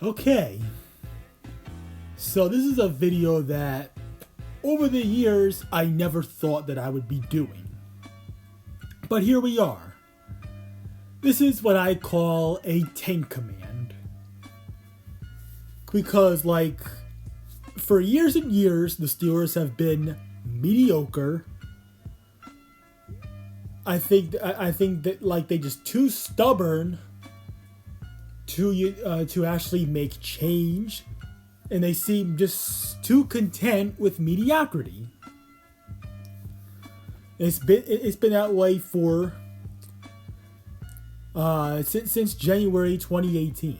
Okay, so this is a video that over the years I never thought that I would be doing. But here we are. This is what I call a tank command. Because for years and years the Steelers have been mediocre. I think that they just too stubborn to actually make change, and they seem just too content with mediocrity. It's been that way for since January 2018.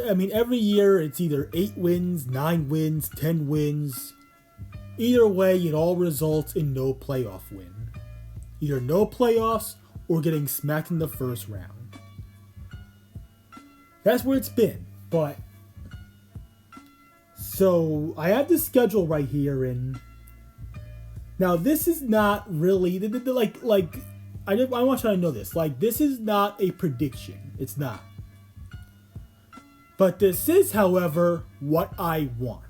I mean, every year it's either 8 wins, 9 wins, 10 wins. Either way, it all results in no playoff win. Either no playoffs or getting smacked in the first round. That's where it's been. But so I have this schedule right here, and now this is not really I want you to know this. This is not a prediction. It's not. But this is, however, what I want.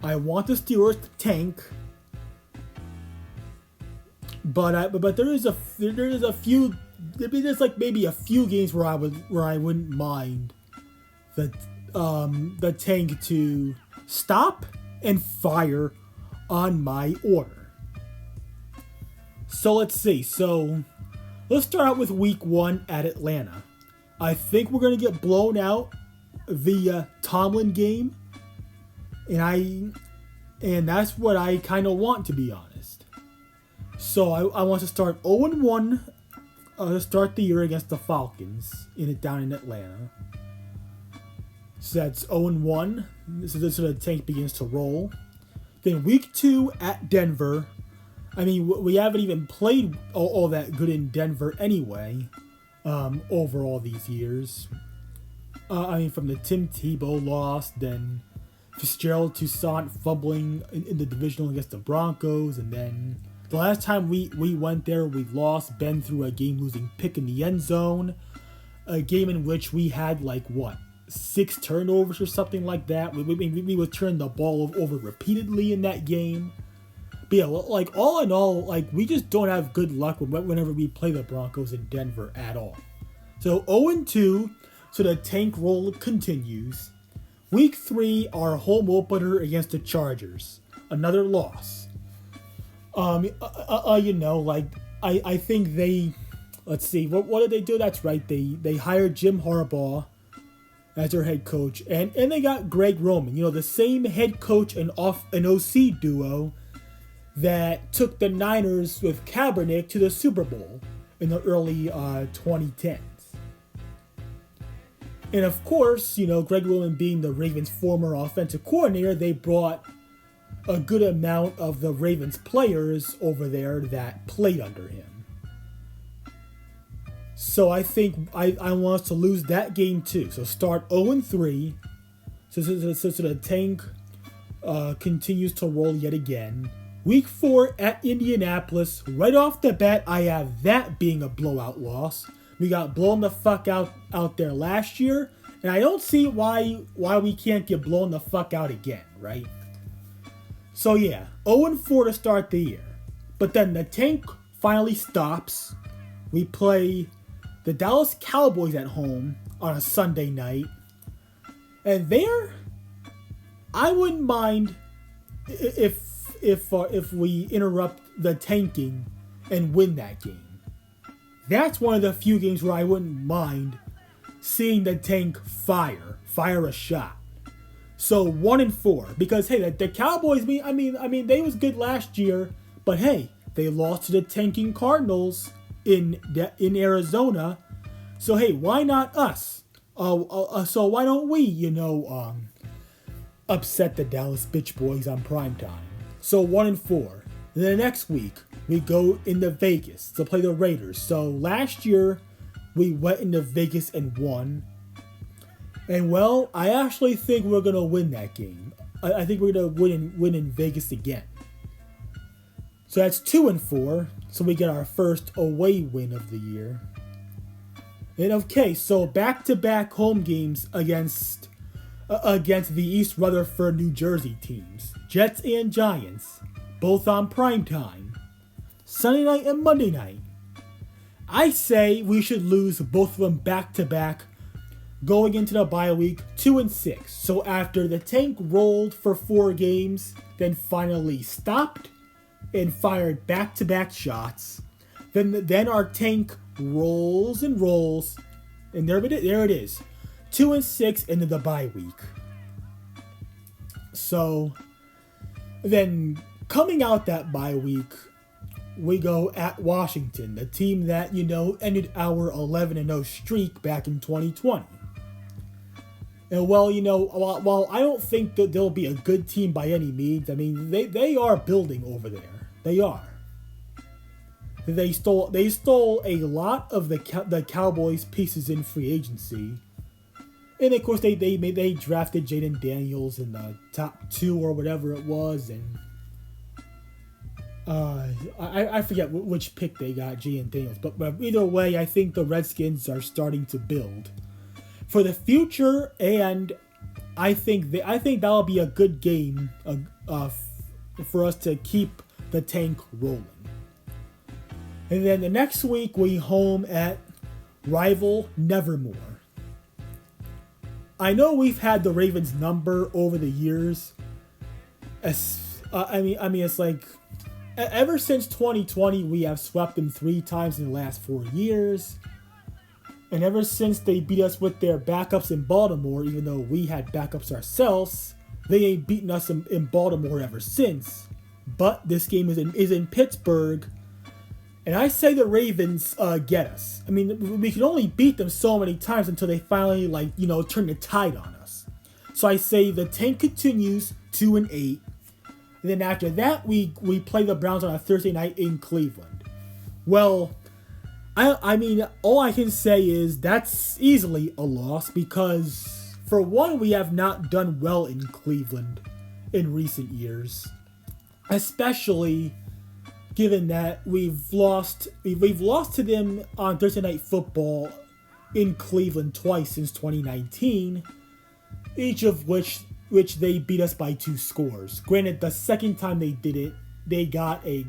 I want the Steelers to tank. But there's maybe a few games where I wouldn't mind the tank to stop and fire on my order. So let's see. So let's start out with week 1 at Atlanta. I think we're gonna get blown out via Tomlin game, and that's what I kind of want, to be honest. So I want to start 0-1 to start the year against the Falcons down in Atlanta. So that's 0-1. So the tank begins to roll. Then week 2 at Denver. I mean, we haven't even played all that good in Denver anyway. Over all these years. From the Tim Tebow loss, then Fitzgerald Toussaint fumbling in the divisional against the Broncos, and then the last time we went there, we lost. Ben threw a game-losing pick in the end zone. A game in which we had 6 turnovers or something like that. We would turn the ball over repeatedly in that game. But yeah, all in all, we just don't have good luck whenever we play the Broncos in Denver at all. So 0-2, so the tank roll continues. Week 3, our home opener against the Chargers. Another loss. I think they, let's see, what did they do? That's right, they hired Jim Harbaugh as their head coach, and they got Greg Roman, the same head coach and OC duo that took the Niners with Kaepernick to the Super Bowl in the early 2010s. And of course, Greg Roman being the Ravens' former offensive coordinator, they brought a good amount of the Ravens players over there that played under him. So I think I want us to lose that game too. So start 0-3. So the tank continues to roll yet again. Week 4 at Indianapolis. Right off the bat, I have that being a blowout loss. We got blown the fuck out there last year, and I don't see why we can't get blown the fuck out again, right? So yeah, 0-4 to start the year. But then the tank finally stops. We play the Dallas Cowboys at home on a Sunday night. And there, I wouldn't mind if we interrupt the tanking and win that game. That's one of the few games where I wouldn't mind seeing the tank fire a shot. So 1-4, because hey, the Cowboys, I mean they was good last year, but hey, they lost to the tanking Cardinals in Arizona. So hey, why not us? So why don't we, upset the Dallas bitch boys on primetime? So 1-4. And then the next week, we go into Vegas to play the Raiders. So last year, we went into Vegas and won. And well, I actually think we're going to win that game. I think we're going to win in Vegas again. So that's 2-4. So we get our first away win of the year. And okay, so back-to-back home games against the East Rutherford, New Jersey teams, Jets and Giants, both on primetime, Sunday night and Monday night. I say we should lose both of them back-to-back going into the bye week 2-6. So after the tank rolled for 4 games, then finally stopped and fired back-to-back shots, then our tank rolls, and there it is, 2-6 into the bye week. So then coming out that bye week, we go at Washington, the team that ended our 11-0 streak back in 2020. And while I don't think that they'll be a good team by any means, I mean they are building over there. They are. They stole a lot of the Cowboys pieces in free agency, and of course they drafted Jaden Daniels in the top 2 or whatever it was, and I forget which pick they got, Jaden Daniels, but either way, I think the Redskins are starting to build for the future, and I think that'll be a good game for us to keep the tank rolling. And then the next week we home at rival Nevermore. I know we've had the Ravens number over the years. I mean it's like ever since 2020 we have swept them 3 times in the last 4 years. And ever since they beat us with their backups in Baltimore, even though we had backups ourselves, they ain't beaten us in Baltimore ever since. But this game is in Pittsburgh, and I say the Ravens get us. I mean, we can only beat them so many times until they finally turn the tide on us. So I say the tank continues 2-8, and then after that we play the Browns on a Thursday night in Cleveland. Well, I mean, all I can say is that's easily a loss because, for one, we have not done well in Cleveland in recent years, especially given that we've lost to them on Thursday Night Football in Cleveland twice since 2019, each of which they beat us by 2 scores. Granted, the second time they did it, they got an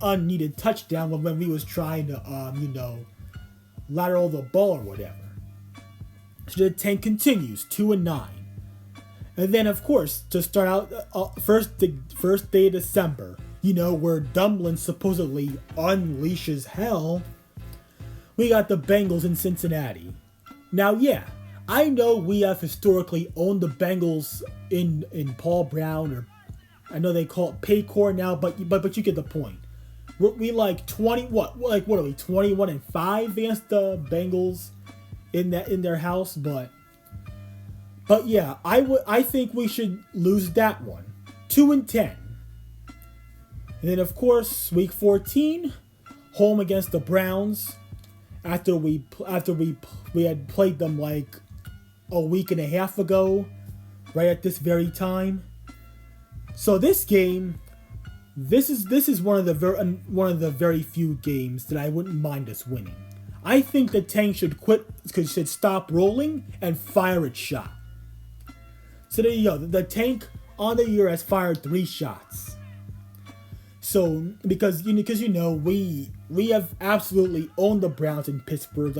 unneeded touchdown when we was trying to lateral the ball or whatever. So the tank continues 2-9, and then of course to start out first day of December, where Dumlin supposedly unleashes hell, we got the Bengals in Cincinnati. Now, yeah, I know we have historically owned the Bengals in Paul Brown, or I know they call it Paycor now, but you get the point. We like 21-5 against the Bengals in their house, but yeah, I think we should lose that one. 2-10. And then of course, week 14, home against the Browns, after we had played them like a week and a half ago, right at this very time. So this game, this is one of the very few games that I wouldn't mind us winning. I think the tank should stop rolling and fire its shot. So there you go. The tank on the year has fired 3 shots. So because we have absolutely owned the Browns in Pittsburgh.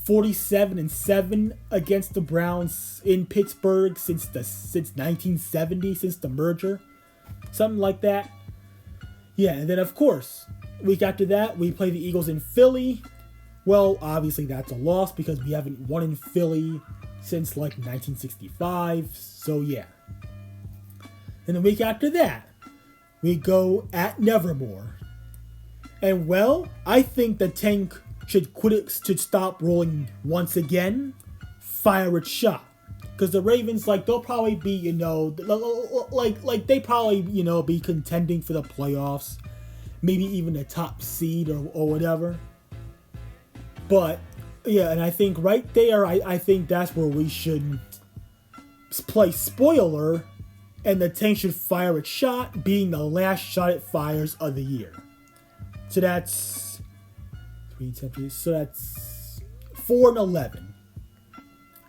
47-7 against the Browns in Pittsburgh since 1970, since the merger, something like that. Yeah, and then of course, week after that we play the Eagles in Philly. Well, obviously that's a loss because we haven't won in Philly since like 1965. So yeah. And the week after that, we go at Nevermore. And well, I think the tank should stop rolling once again, fire its shot. Because the Ravens, they'll probably be, they probably, be contending for the playoffs, maybe even a top seed or whatever. But yeah, and I think right there, I think that's where we should play spoiler, and the tank should fire its shot, being the last shot it fires of the year. So that's So that's 4-11.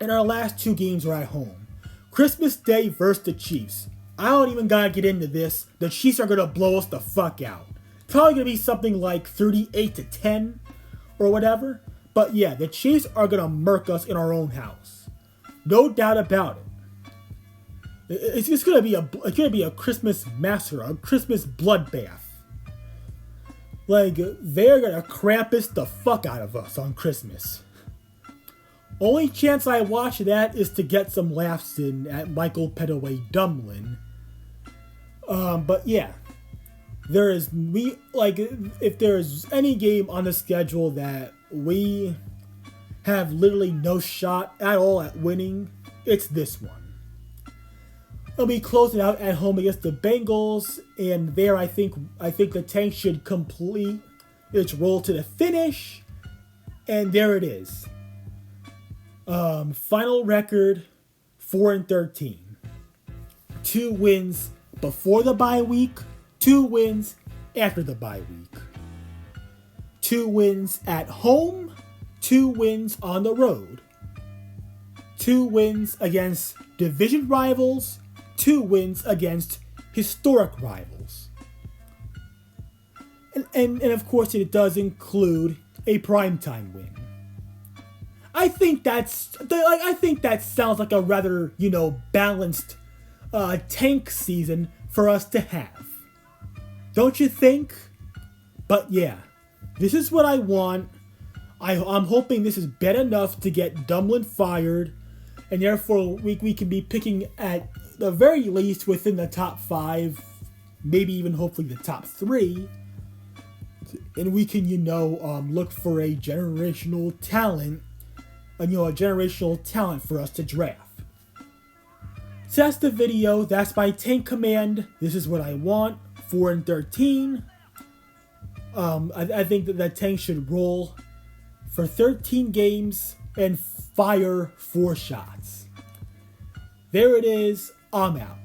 And our last 2 games are at home. Christmas Day versus the Chiefs. I don't even gotta get into this. The Chiefs are gonna blow us the fuck out. Probably gonna be something like 38-10 or whatever. But yeah, the Chiefs are gonna murk us in our own house. No doubt about it. It's gonna be a Christmas massacre, a Christmas bloodbath. Like, they're gonna Krampus the fuck out of us on Christmas. Only chance I watch that is to get some laughs in at Michael Pettaway Dumlin. But yeah, if there's any game on the schedule that we have literally no shot at all at winning, it's this one. We'll be closing out at home against the Bengals, and there I think the Tank should complete its roll to the finish, and there it is. Final record 4-13. 2 wins before the bye week, 2 wins after the bye week. 2 wins at home, 2 wins on the road. 2 wins against division rivals, 2 wins against historic rivals. And of course it does include a primetime win. I think that sounds like a rather, balanced Tank season for us to have. Don't you think? But yeah, this is what I want. I'm hoping this is bad enough to get Dumlin fired, and therefore we can be picking at the very least within the top 5, maybe even hopefully the top 3, and we can look for a generational talent. A generational talent for us to draft. So that's the video. That's my Tank command. This is what I want. 4-13. I think that the Tank should roll for 13 games and fire 4 shots. There it is. I'm out.